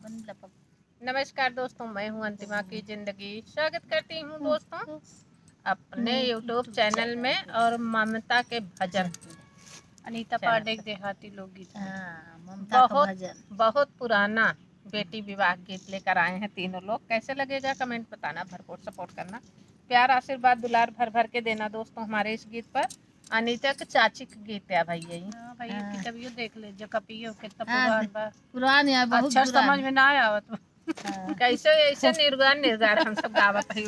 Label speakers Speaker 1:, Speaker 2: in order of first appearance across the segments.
Speaker 1: नमस्कार दोस्तों, मैं हूं अंतिमा की जिंदगी। स्वागत करती हूं दोस्तों अपने YouTube चैनल में। और ममता के भजन,
Speaker 2: अनीता पांडे देहाती लोकगीत,
Speaker 1: बहुत पुराना बेटी विवाह गीत लेकर आए हैं तीनों लोग। कैसे लगेगा कमेंट बताना, भरपूर सपोर्ट करना, प्यार आशीर्वाद दुलार भर भर के देना दोस्तों हमारे इस गीत पर। अनीता के चाची का गीत है भैया,
Speaker 2: भैया की तबियो देख ले जो कपियो कितना
Speaker 1: पुरान है, बहुत
Speaker 2: अच्छा समझ में ना आवत।
Speaker 1: कैसे ऐसे निर्गान हम सब गावत है।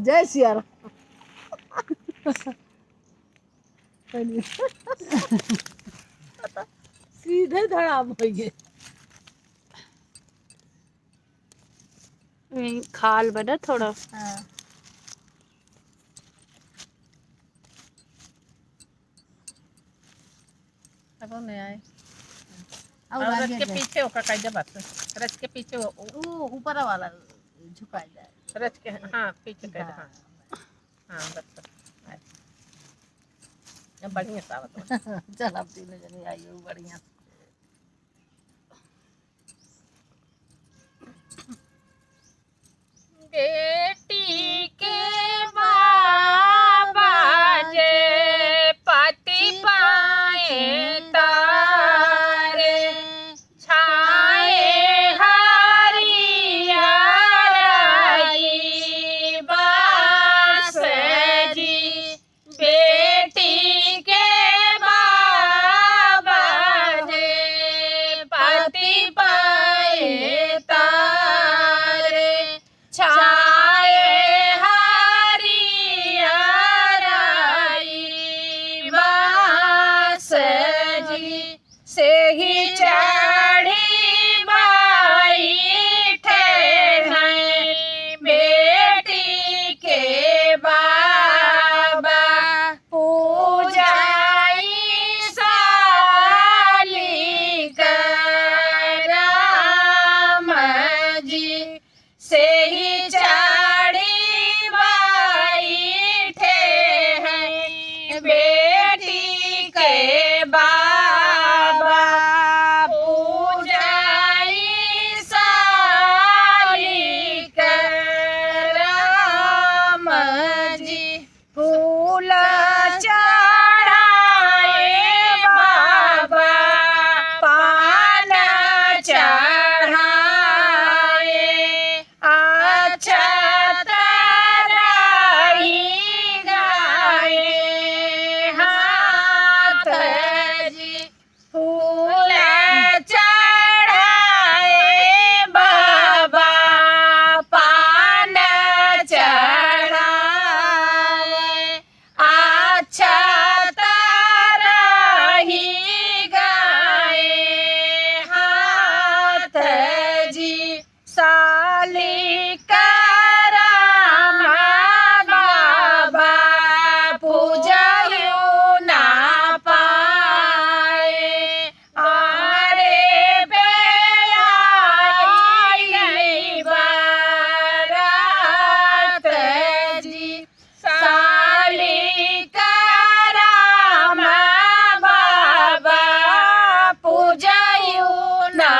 Speaker 3: जय सिया सीधे धड़ाम हो गए।
Speaker 2: खाल बना थोड़ा।
Speaker 1: अब नहीं आए। और रथ के पीछे होकर कैसे बात, रथ के पीछे
Speaker 3: वो ऊपर वाला झुका जाए,
Speaker 1: रथ के हाँ पीछे कर। हाँ हाँ बस बढ़िया सावत।
Speaker 3: चल अब तीनों जने आइए बढ़िया।
Speaker 1: बेटी के बाबा जे पति पाए तारे, छाए हरिया राई बास जी। बेटी के बाबा जे पति पाए तारे, छाए हरिया राई बास जी। से ही चढ़ी बैठे हैं बेटी के बाबा, पूजाई साली कर राम जी। से ही चढ़ी बैठे हैं बेटी के बाबा, पूजाई साली कर राम जी। फूल चढ़ाए बाबा, पान चढ़ाए, अच्छा तरही गाए हाथ जी। फूल चढ़ाए बाबा, पान चढ़ाए, अच्छा तरही गाए हाथ जी। साली कराम बाबा, पूजयो ना पाए, आरे पे आई बारात जी। साली कराम बाबा, पूजयो ना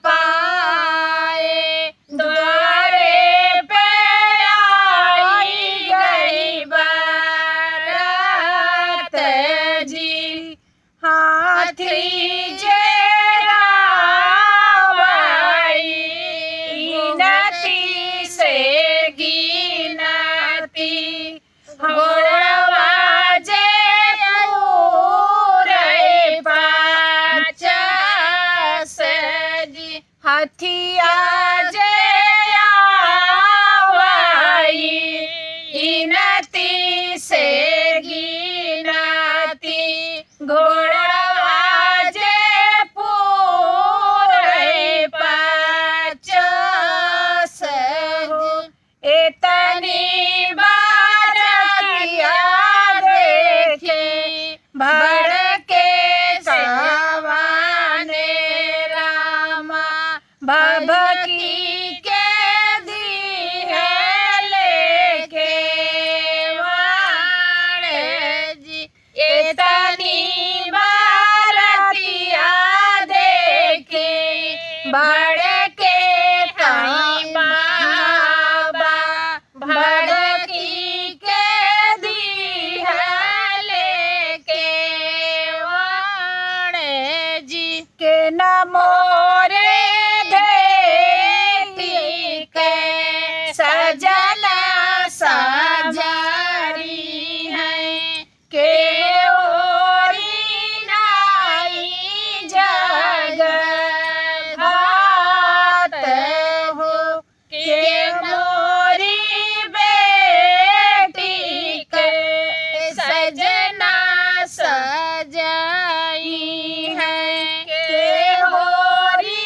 Speaker 1: पाए, द्वारे पे आई गई बारात जी। हाथी जे आवाई, गिनती से गिनती, घोड़वा जे पूरे पचास जी। हथिया जे आवाई, गिनती से गिनती, घोड़वा जे पूरे पचास जी। इतनी बारतिया देखे भड़के सवाने रामा, भभकी के दी है लेके वाणे जी। इतनी बारतिया देखे भड़के
Speaker 2: धन मोरे घेटी के सजना सजारी है के ओरी नाई जग भात हो के मोरी बेटी के सजना सजाई है के होरी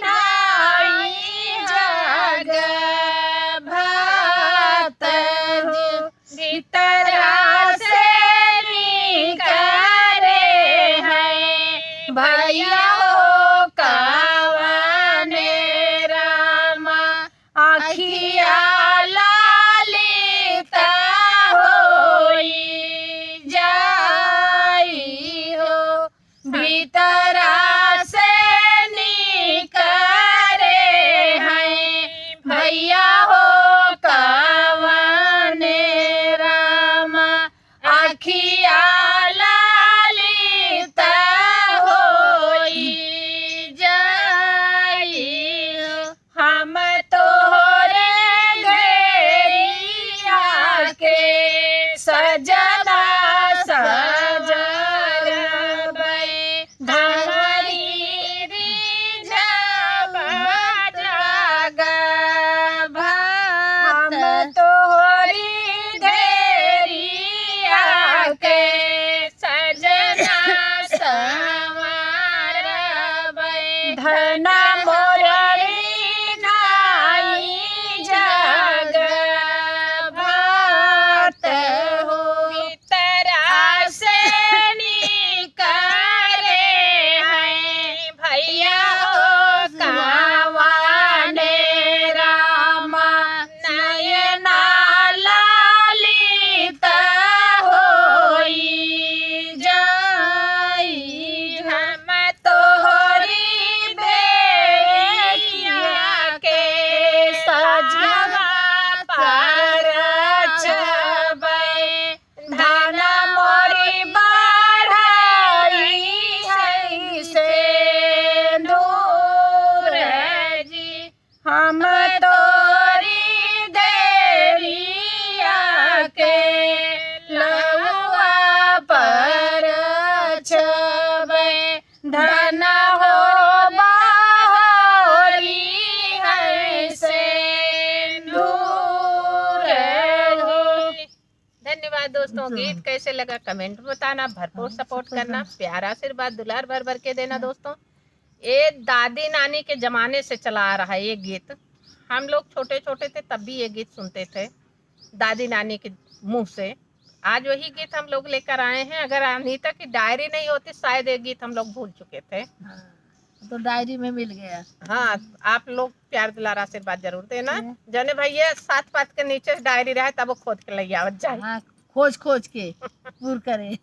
Speaker 2: नाई जग भात हो भीतरा से निकरे हैं भैया हो कावने रामा आखिया लालिता होई जाई हो भीतरा से निकरे हैं भैया हो कावने रामा आखिया लालिता होई जाई हो हम तोहरे घेरिया के सजना सजरबै धमरी रिझब जग भात हम तोहरी घेरिया के सजना संवरबै धन मोरली नाई जग भात हो भीतरा से निकरे हैं भैया हो कावने रामा नयना लालिता होई जाई हम तोहरी बेटिया के सजना पर छबै धन मोरी बढ़ाई है से दूर जी हम तोरी देरिया के लहुआ पर छबै धन हो बाहरी है से दूर हो।
Speaker 1: धन्यवाद दोस्तों। गीत कैसे लगा कमेंट में बताना, भरपूर सपोर्ट करना, प्यार आशीर्वाद दुलार भर भर के देना दोस्तों। ये दादी नानी के जमाने से चला आ रहा है ये गीत। हम लोग छोटे छोटे थे तब भी ये गीत सुनते थे दादी नानी के मुंह से। आज वही गीत हम लोग लेकर आए हैं। अगर अनीता की डायरी नहीं होती शायद ये गीत हम लोग भूल चुके थे।
Speaker 3: हाँ, तो डायरी में मिल गया।
Speaker 1: हाँ, आप लोग प्यार दुलार आशीर्वाद जरूर देना। जने भैया साथ पात के नीचे डायरी रहे तब वो खोद के ले आवत जाए।
Speaker 3: हाँ, खोज खोज के पूर करे।